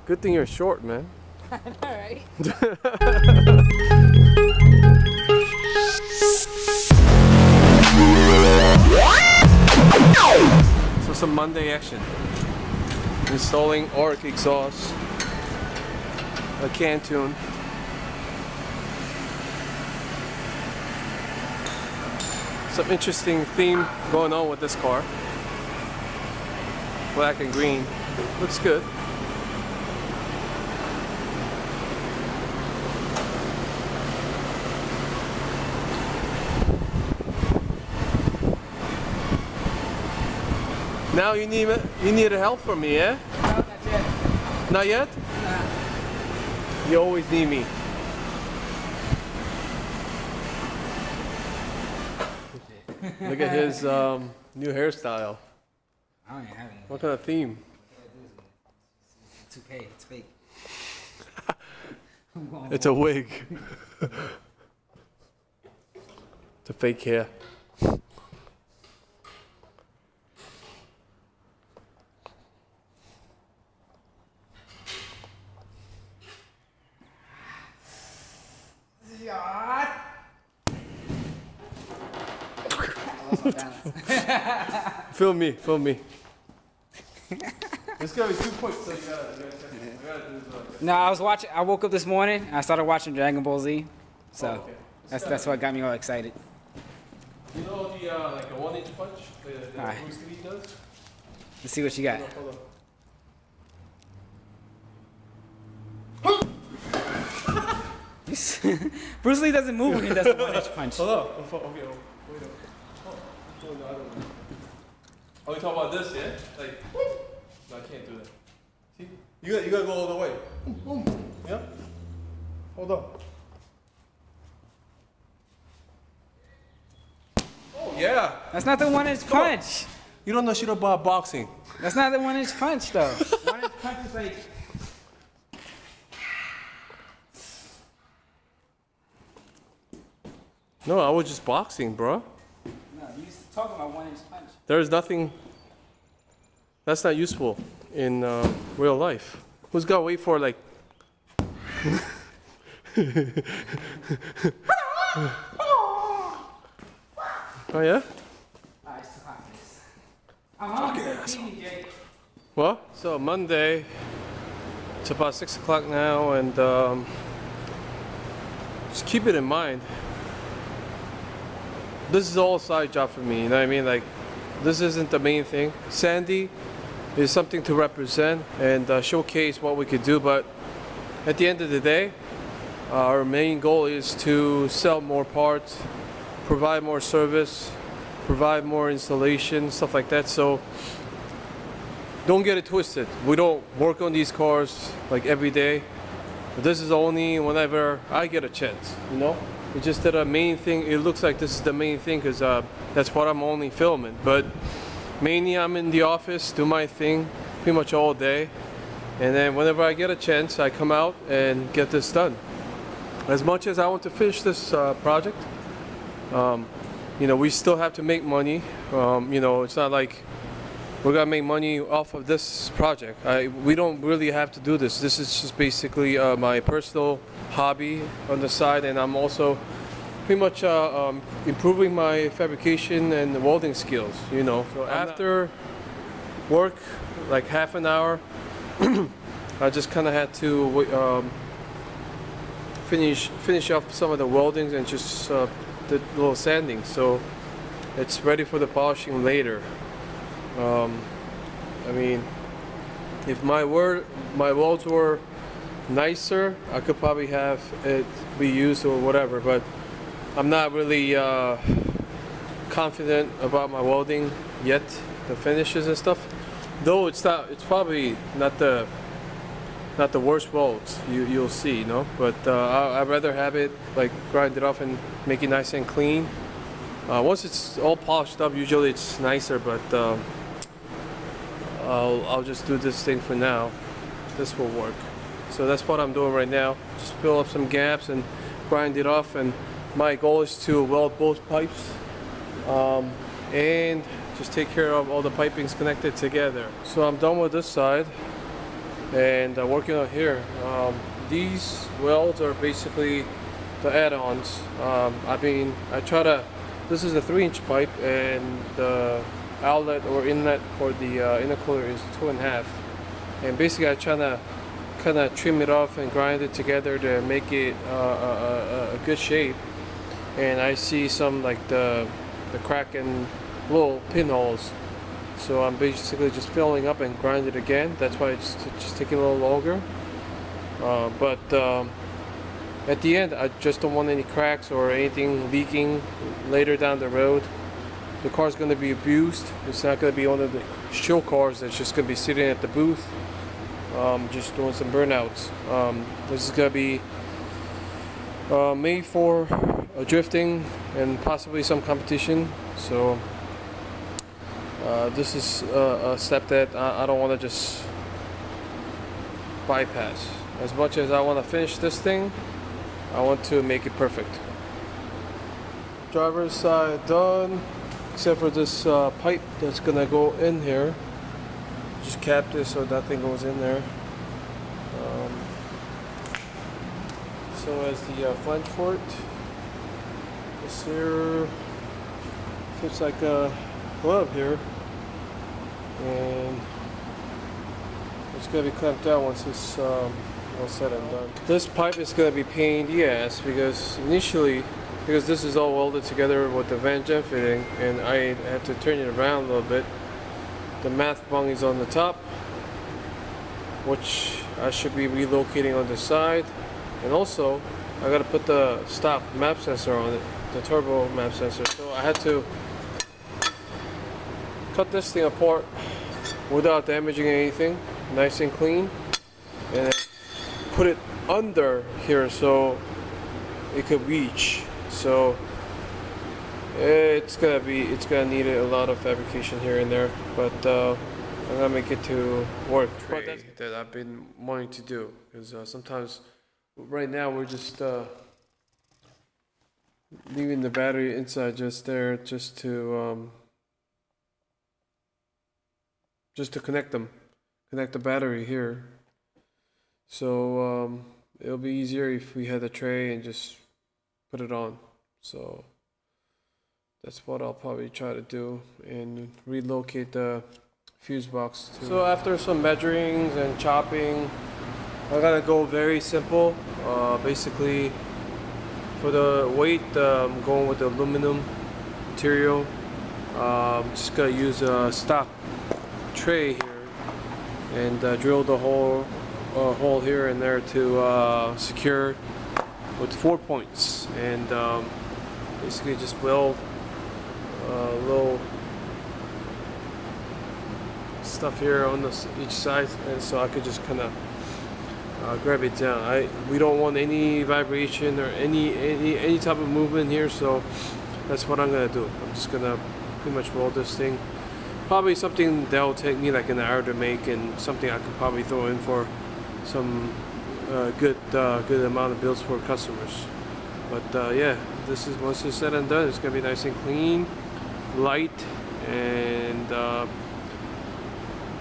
Good thing you're short, man. Alright. So some Monday action. Installing arc exhaust. A can tune. Some interesting theme going on with this car. Black and green. Looks good. Now you need help from me, yeah? No, not yet. Not yet? Nah. You always need me. Look at his new hairstyle. I don't even have any. What kind of theme? It's okay, it's fake. It's a wig. It's a fake hair. Film me, film me. It's gonna be 2 points, so you gotta do this. No, I woke up this morning and I started watching Dragon Ball Z. So okay. that's what got me all excited. You know the like a 1-inch punch that Alright. Bruce Lee does? Let's see what you got. Hold Bruce Lee doesn't move when he does the 1-inch punch. on. Okay, wait up. Oh, no, I don't know. Oh, you talking about this, yeah? Like, no, I can't do that. See? You gotta go all the way. Yeah? Hold on. Oh, yeah. That's not the 1-inch punch. You don't know shit about boxing. That's not the 1-inch punch though. 1-inch punch is like. No, I was just boxing, bro. No, you talking about 1-inch punch. There's nothing that's not useful in real life. Who's got to wait for like? Oh yeah? Alright, so hot this. I'm hungry. Jake. What? So Monday. It's about 6 o'clock now, and just keep it in mind. This is all a side job for me. You know what I mean? Like, this isn't the main thing. Sandy is something to represent and showcase what we could do, but at the end of the day, our main goal is to sell more parts, provide more service, provide more installation, stuff like that. So don't get it twisted. We don't work on these cars like every day. This is only whenever I get a chance, you know? It's just that a main thing, it looks like this is the main thing because that's what I'm only filming. But mainly I'm in the office, do my thing pretty much all day. And then whenever I get a chance, I come out and get this done. As much as I want to finish this project, you know, we still have to make money. You know, it's not like we're gonna make money off of this project. We don't really have to do this. This is just basically my personal hobby on the side, and I'm also pretty much improving my fabrication and welding skills, you know. So after work, like half an hour, I just kind of had to finish off some of the weldings and just the little sanding. So it's ready for the polishing later. I mean, if my welds were nicer, I could probably have it be used or whatever, but I'm not really confident about my welding yet, the finishes and stuff. Though it's probably not the worst welds you'll see, you know. But I'd rather have it like grind it off and make it nice and clean. Once it's all polished up, usually it's nicer, but I'll just do this thing for now. This will work. So that's what I'm doing right now. Just fill up some gaps and grind it off, and my goal is to weld both pipes and just take care of all the pipings connected together. So I'm done with this side. and working on here. These welds are basically the add-ons. I try to. This is a 3-inch pipe, and the outlet or inlet for the intercooler is 2.5. And basically, I try to kind of trim it off and grind it together to make it a good shape. And I see some like the crack and little pinholes. So I'm basically just filling up and grind it again. That's why it's just taking a little longer. But at the end, I just don't want any cracks or anything leaking later down the road. The car's going to be abused. It's not going to be one of the show cars that's just going to be sitting at the booth, just doing some burnouts. This is going to be made for drifting and possibly some competition. So this is a step that I don't want to just bypass. As much as I want to finish this thing, I want to make it perfect. Driver's side done, except for this pipe that's gonna go in here. Just cap this so nothing goes in there. So as the flange for it, this here fits like a glove here, and it's gonna be clamped down once it's all said and done. This pipe is gonna be pain in the ass because because this is all welded together with the Van Gen fitting, and I had to turn it around a little bit. The math bung is on the top, which I should be relocating on the side, and also I gotta put the stop map sensor on it, the turbo map sensor. So I had to cut this thing apart without damaging anything, nice and clean, and put it under here so it could reach. So it's gonna need a lot of fabrication here and there, but I'm gonna make it to work. But that's that I've been wanting to do, because sometimes right now we're just leaving the battery inside just there, just to connect the battery here. So it'll be easier if we had a tray and just put it on. So that's what I'll probably try to do, and relocate the fuse box too. So after some measurings and chopping, I gotta go very simple. Basically, for the weight, I'm going with the aluminum material. Just gonna use a stock tray here and drill the hole here and there to secure with 4 points, and basically just weld little stuff here on each side, and so I could just kind of grab it down. We don't want any vibration or any type of movement here, so that's what I'm gonna do. I'm just gonna pretty much weld this thing. Probably something that will take me like an hour to make, and something I could probably throw in for some good amount of builds for customers. But yeah, this is, once it's said and done, it's gonna be nice and clean, light, and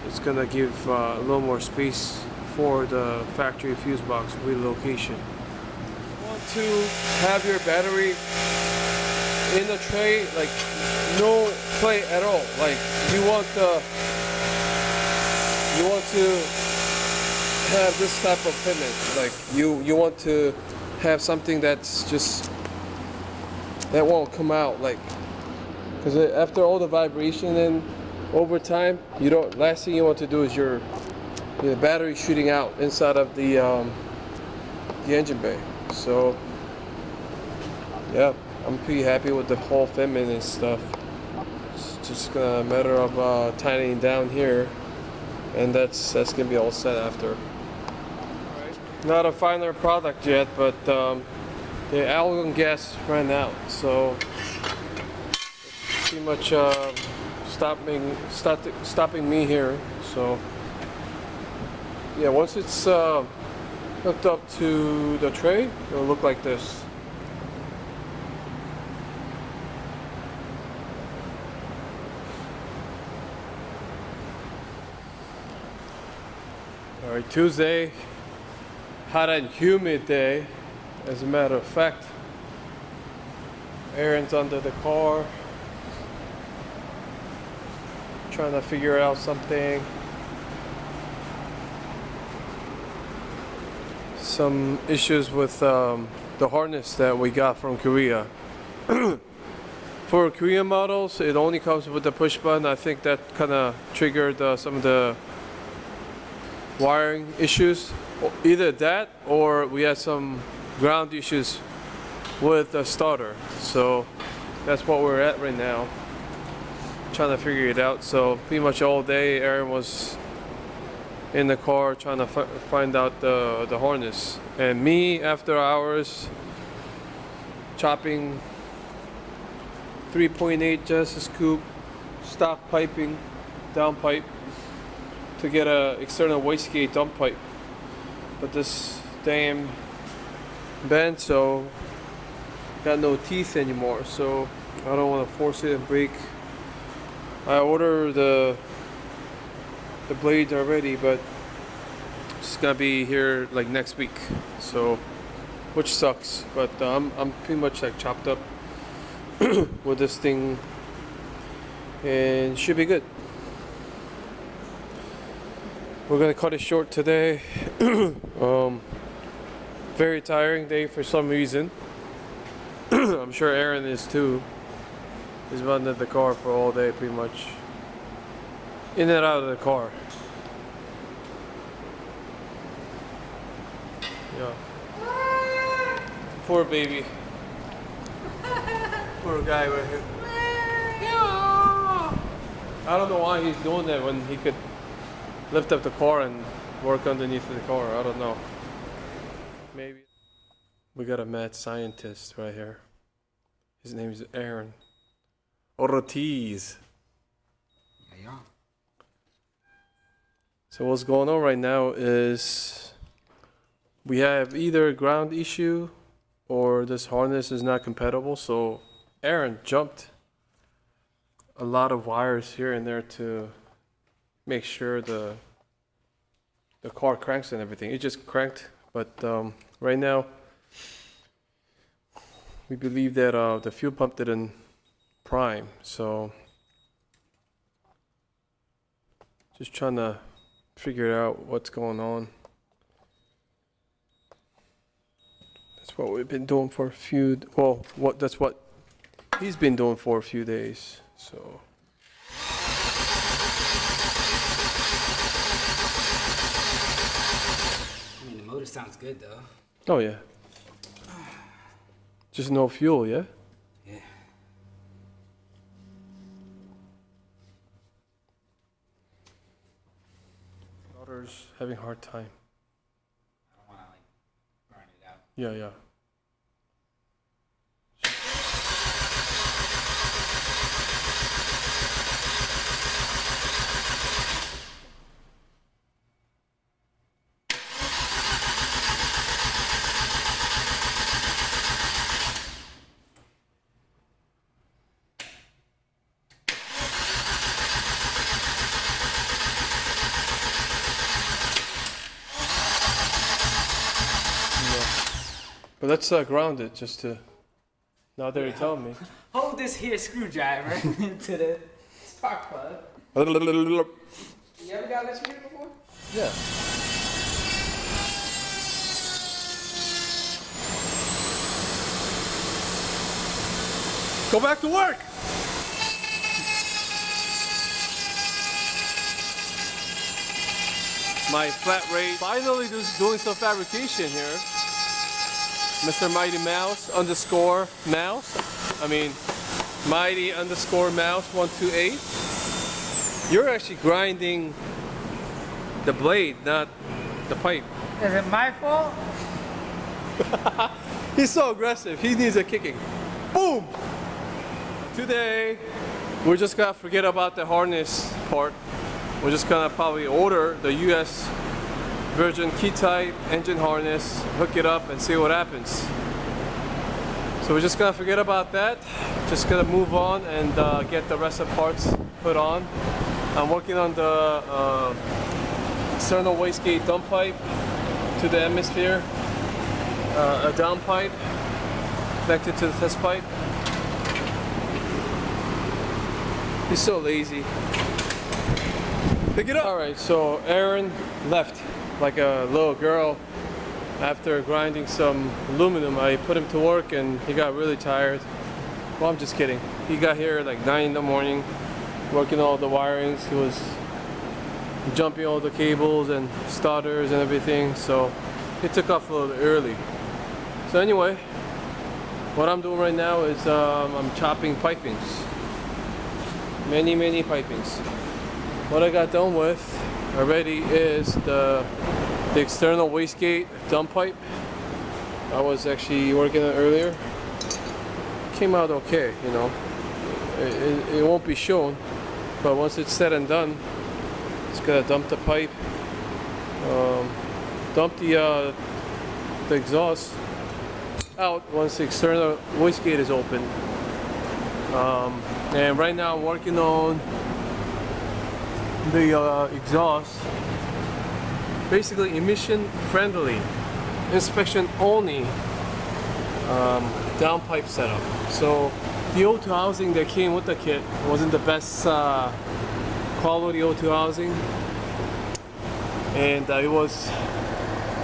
it's gonna give a little more space for the factory fuse box relocation. You want to have your battery in the tray, like no play at all. Like you want to have this type of fitment. Like you want to have something that's just, that won't come out, like, because after all the vibration and over time, last thing you want to do is your battery shooting out inside of the engine bay. So yeah, I'm pretty happy with the whole fitment and stuff. It's just a matter of tightening down here, and that's gonna be all set after. Not a final product yet, but the argon gas ran out, so pretty much stopping me here. So yeah, once it's hooked up to the tray, it'll look like this. Alright, Tuesday, hot and humid day. As a matter of fact, Aaron's under the car trying to figure out something. Some issues with the harness that we got from Korea. For Korean models, it only comes with the push button. I think that kind of triggered some of the wiring issues. Either that or we had some ground issues with the starter. So that's what we're at right now, trying to figure it out. So pretty much all day Aaron was in the car trying to find out the harness, and me after hours chopping 3.8 Genesis coupe stock piping down pipe to get a external wastegate dump pipe, but this damn bent, so got no teeth anymore, so I don't want to force it and break. I ordered the blades already, but it's gonna be here like next week, so which sucks, but I'm pretty much like chopped up with this thing and should be good. We're gonna cut it short today. Very tiring day for some reason. I'm sure Aaron is too. He's been in the car for all day pretty much, in and out of the car. Yeah. Poor baby. Poor guy right here. I don't know why he's doing that when he could lift up the car and work underneath the car. I don't know. Maybe. We got a mad scientist right here. His name is Aaron Ortiz. Yeah. So what's going on right now is we have either a ground issue or this harness is not compatible. So Aaron jumped a lot of wires here and there to make sure the car cranks and everything. It just cranked, but right now we believe that the fuel pump didn't prime, so just trying to figure out what's going on. That's what we've been doing for a few, that's what he's been doing for a few days, so. I mean, the motor sounds good though. Oh yeah. Just no fuel, yeah? Yeah. Daughter's having a hard time. I don't want to like burn it out. Yeah, yeah. But let's ground it just to, now that you're telling me. Hold this here screwdriver into the spark plug. Yeah. You ever got electrocuted before? Go back to work! My flat rate finally just doing some fabrication here. Mr. Mighty Mouse underscore Mouse. I mean, Mighty underscore Mouse 128. You're actually grinding the blade, not the pipe. Is it my fault? He's so aggressive. He needs a kicking. Boom! Today, we're just gonna forget about the harness part. We're just gonna probably order the US Virgin key type engine harness, hook it up and see what happens. So we're just gonna forget about that. Just gonna move on and get the rest of the parts put on. I'm working on the external wastegate dump pipe to the atmosphere, a down pipe connected to the test pipe. He's so lazy. Pick it up! Alright, so Aaron left like a little girl. After grinding some aluminum, I put him to work and he got really tired. Well, I'm just kidding. He got here at like 9 in the morning, working all the wirings. He was jumping all the cables and starters and everything, so he took off a little early. So anyway, what I'm doing right now is I'm chopping pipings. Many pipings. What I got done with already is the external wastegate dump pipe. I was actually working on it earlier. Came out okay, you know. It won't be shown, but once it's said and done, just gotta dump the pipe, dump the exhaust out once the external wastegate is open. And right now I'm working on the exhaust, basically emission friendly, inspection only downpipe setup. So the O2 housing that came with the kit wasn't the best quality O2 housing, and it was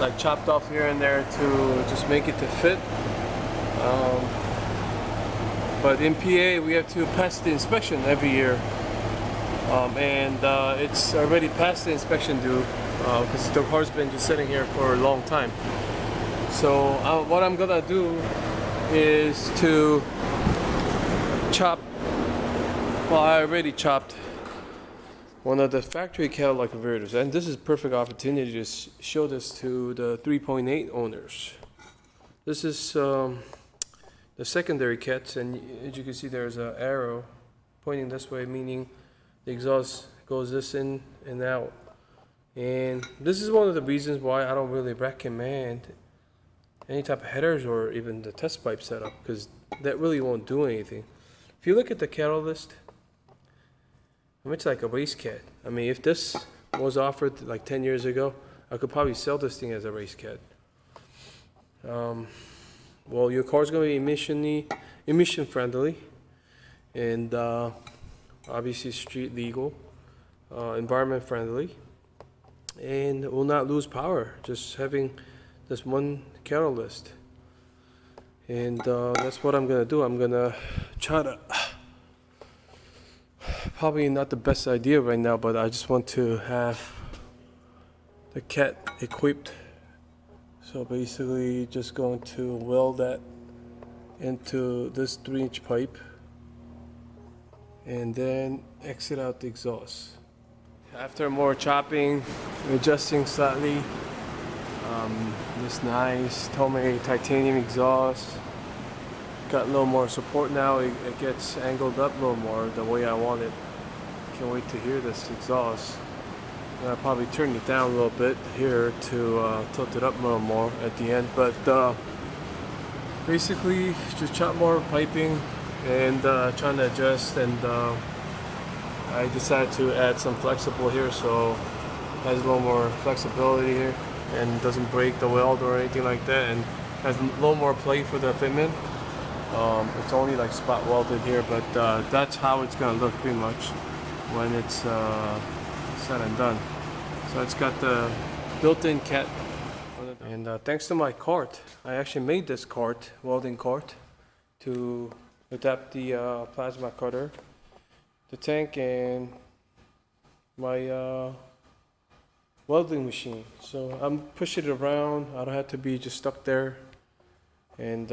like chopped off here and there to just make it to fit. But in PA we have to pass the inspection every year, and it's already past the inspection due because the car's been just sitting here for a long time. So what I'm gonna do is to chop, well, I already chopped one of the factory catalog converters, and this is a perfect opportunity to show this to the 3.8 owners. This is the secondary kits, and as you can see there's an arrow pointing this way, meaning the exhaust goes this in and out. And this is one of the reasons why I don't really recommend any type of headers or even the test pipe setup, because that really won't do anything. If you look at the catalyst, it's like a race kit. I mean, if this was offered like 10 years ago, I could probably sell this thing as a race kit. Well, your car's going to be emission friendly, and obviously street legal, environment friendly, and will not lose power just having this one catalyst. And that's what I'm gonna do. I'm gonna try to, probably not the best idea right now, but I just want to have the cat equipped. So basically just going to weld that into this 3-inch pipe and then exit out the exhaust. After more chopping, adjusting slightly, this nice Tomei titanium exhaust got a little more support now. It gets angled up a little more the way I want it. Can't wait to hear this exhaust. I'll probably turn it down a little bit here to tilt it up a little more at the end, but basically just chop more piping and trying to adjust, and I decided to add some flexible here so it has a little more flexibility here and doesn't break the weld or anything like that, and has a little more play for the fitment. It's only like spot welded here, but that's how it's gonna look pretty much when it's said and done. So it's got the built-in cat, and thanks to my cart, I actually made this cart, welding cart, to adapt the plasma cutter, the tank, and my welding machine. So I'm pushing it around. I don't have to be just stuck there, and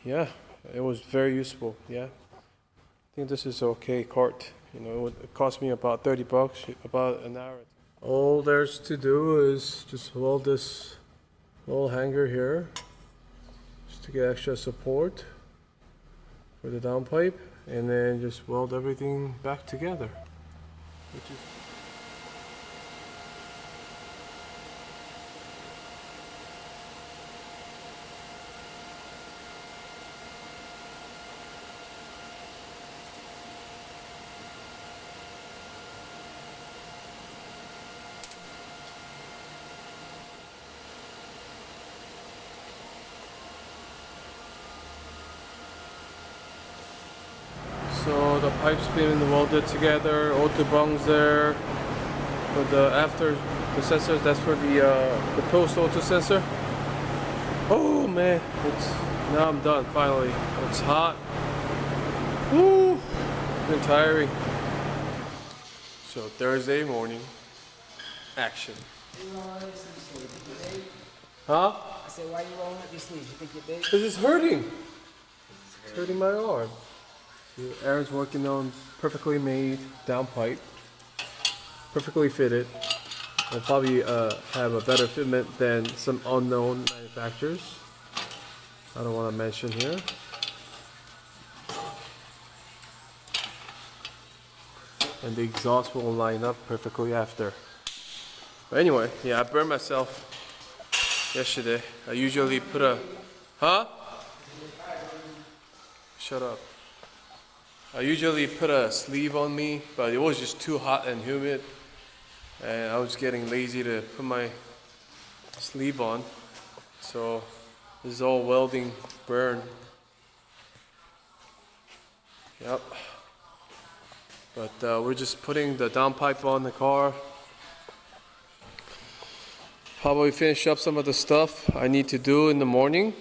yeah, it was very useful. Yeah, I think this is okay cart. You know, it cost me about $30, about an hour. All there's to do is just weld this little hanger here, just to get extra support for the downpipe, and then just weld everything back together, which is So the pipes being welded together, O2 bungs there. For the after the sensors, that's for the post O2 sensor. Oh man, now I'm done finally. It's hot. Woo! Been tiring. So Thursday morning, action. Huh? I said, why you rolling up your sleeves? You think you're big? Because it's hurting. It's hurting my arm. See, Aaron's working on perfectly made downpipe. Perfectly fitted. I'll probably have a better fitment than some unknown manufacturers. I don't want to mention here. And the exhaust will line up perfectly after. But anyway, yeah, I burned myself yesterday. I usually put a... Huh? Shut up. I usually put a sleeve on me, but it was just too hot and humid. And I was getting lazy to put my sleeve on. So this is all welding burn. Yep. But we're just putting the downpipe on the car. Probably finish up some of the stuff I need to do in the morning.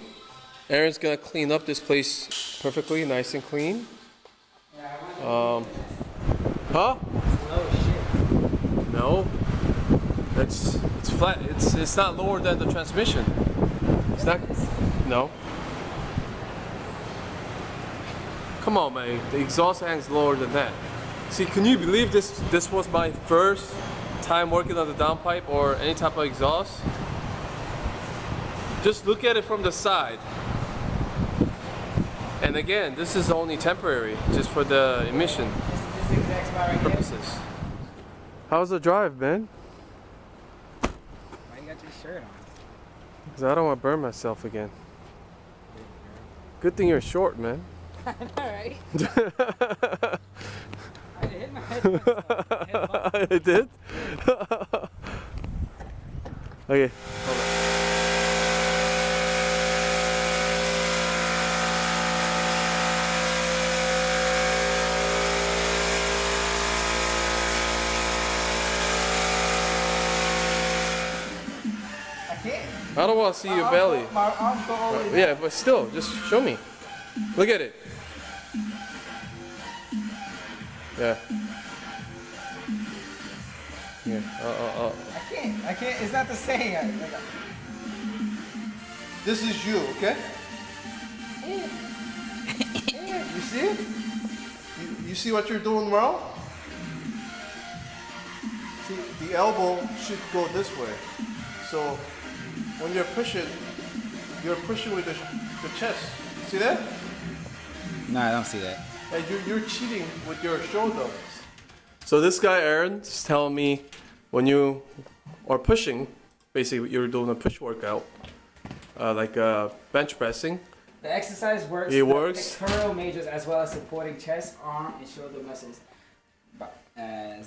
Aaron's gonna clean up this place perfectly, nice and clean. Huh? Oh shit. No. It's flat. It's not lower than the transmission. It's not. No. Come on, man. The exhaust hangs lower than that. See, can you believe this? This was my first time working on the downpipe or any type of exhaust. Just look at it from the side. And again, this is only temporary, just for the emission This exact spot right purposes. How's the drive, man? Why you got your shirt on? Because I don't want to burn myself again. Good thing you're short, man. Alright. I hit my head. I did? Okay, hold on. I don't want to see your belly. My arms go all the way Yeah, but still, just show me. Look at it. Yeah. Yeah. I can't. It's not the same. This is you, okay? You see it? You see what you're doing wrong? See, the elbow should go this way. So when you're pushing with the chest. See that? No, I don't see that. And you're cheating with your shoulder. So this guy Aaron is telling me when you are pushing, basically you're doing a push workout, like bench pressing. The exercise works. It works. Pectoral majors as well as supporting chest, arm, and shoulder muscles.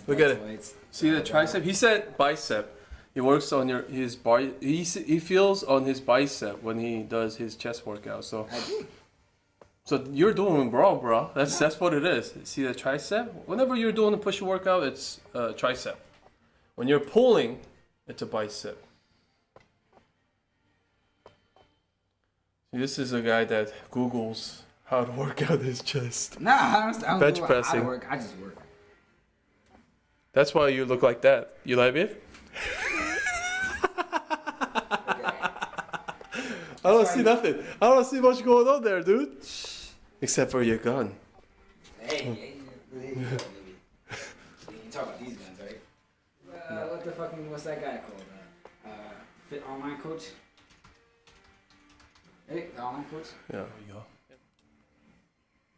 Look at it. See the tricep? He said bicep. He works on his bar. He feels on his bicep when he does his chest workout. So. I do. So you're doing bro. That's what it is. See the tricep? Whenever you're doing a push workout, it's tricep. When you're pulling, it's a bicep. See, this is a guy that Googles how to work out his chest. Nah, I don't Bench do pressing. I work. I just work. That's why you look like that. You like it? I don't see nothing. I don't see much going on there, dude. Except for your gun. Hey, you talk about these guns, right? What the fucking, what's that guy called? Fit Online Coach? Hey, the online coach? Yeah, there you go.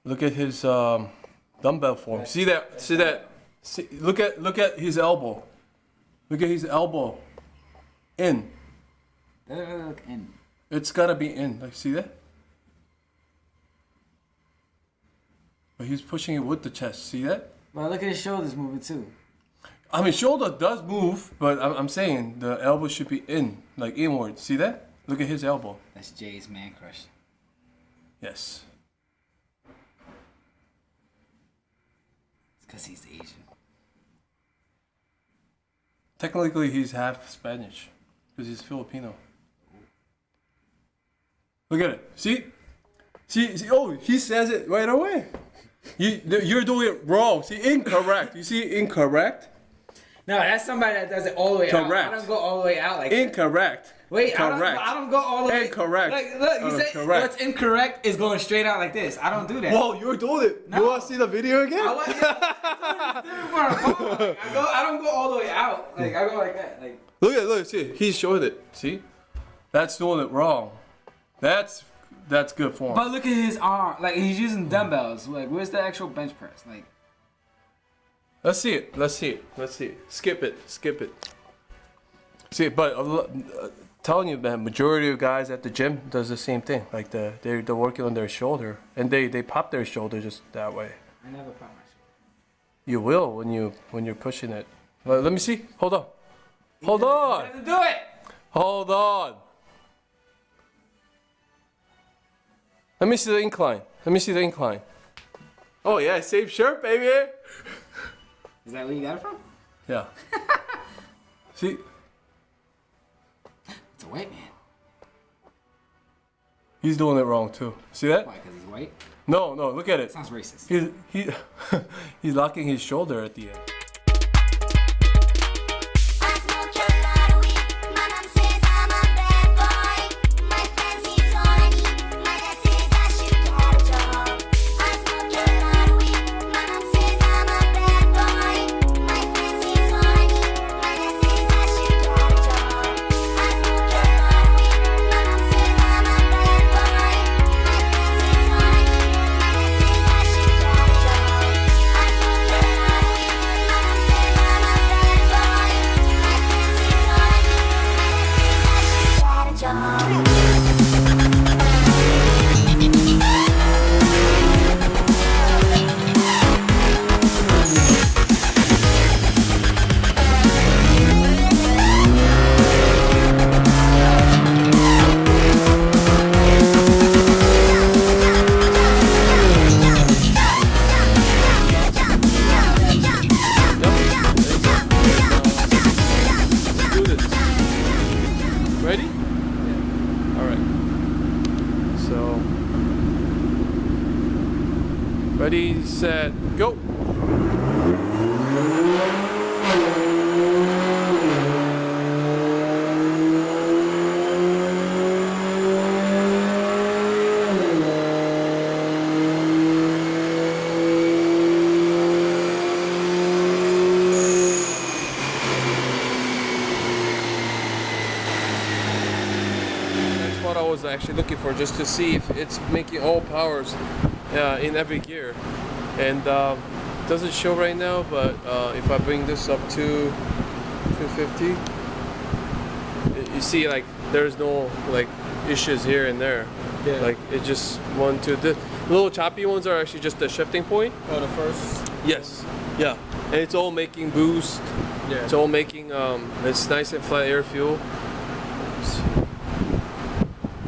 Look at his dumbbell form. See that? See that? See, look at his elbow. Look at his elbow. In. Look in. It's gotta be in. Like, see that? But he's pushing it with the chest. See that? Well, look at his shoulders moving too. I mean, shoulder does move, but I'm saying the elbow should be in, like inward. See that? Look at his elbow. That's Jay's man crush. Yes. Because he's Asian. Technically, he's half Spanish because he's Filipino. Look at it. See? See? Oh, he says it right away. You're doing it wrong. See, incorrect. You see, incorrect. No, that's somebody that does it all the way out. Correct. I don't go all the way out like incorrect. That. Wait, correct. I don't go all the way. Incorrect. Look, you said correct. what's incorrect is going straight out like this. I don't do that. Whoa, you're doing it. No. You want to see the video again? I don't go all the way out. Like I go like that. Like Look, see, he's showing it. See? That's doing it wrong. That's good form. but look at his arm. Like he's using dumbbells. Like where's the actual bench press? Like Let's see it. Let's see it. Let's see it. Skip it. Skip it. See, but telling you, man, majority of guys at the gym does the same thing. Like they're working on their shoulder, and they pop their shoulder just that way. I never pop my shoulder. You will when you're pushing it. Let me see. Hold on. Hold on. You have to do it. Hold on. Let me see the incline. Let me see the incline. Oh yeah, same shirt, baby. Is that where you got it from? Yeah. See? It's a white man. He's doing it wrong too. See that? Why? Because he's white? No, look at it. Sounds racist. He's locking his shoulder at the end. Ready, set, go. That's what I was actually looking for, just to see if it's making all powers in every gear, and doesn't show right now, but if I bring this up to 250, you see like there's no like issues here and there. Yeah. Like it just the little choppy ones are actually just the shifting point. Oh, the first. Yes. Yeah. And it's all making boost. Yeah. It's all making it's nice and flat air fuel.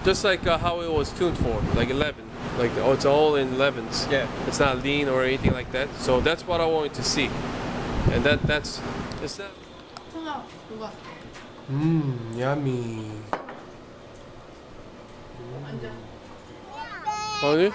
Just like how it was tuned for, like 11. Like it's all in 11s. Yeah. It's not lean or anything like that. So that's what I wanted to see. And that's it's not. Yummy. 어디?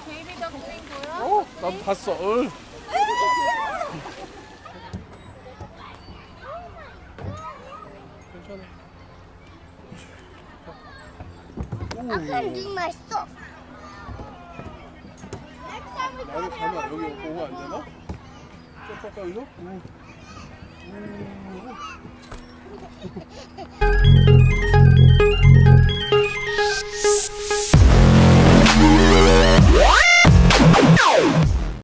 베이비 더 보인 거야? 어? 난 봤어. 괜찮아. I can do myself. 나도 가면 여기 보고 안 되나? 쪽 여기서? 오.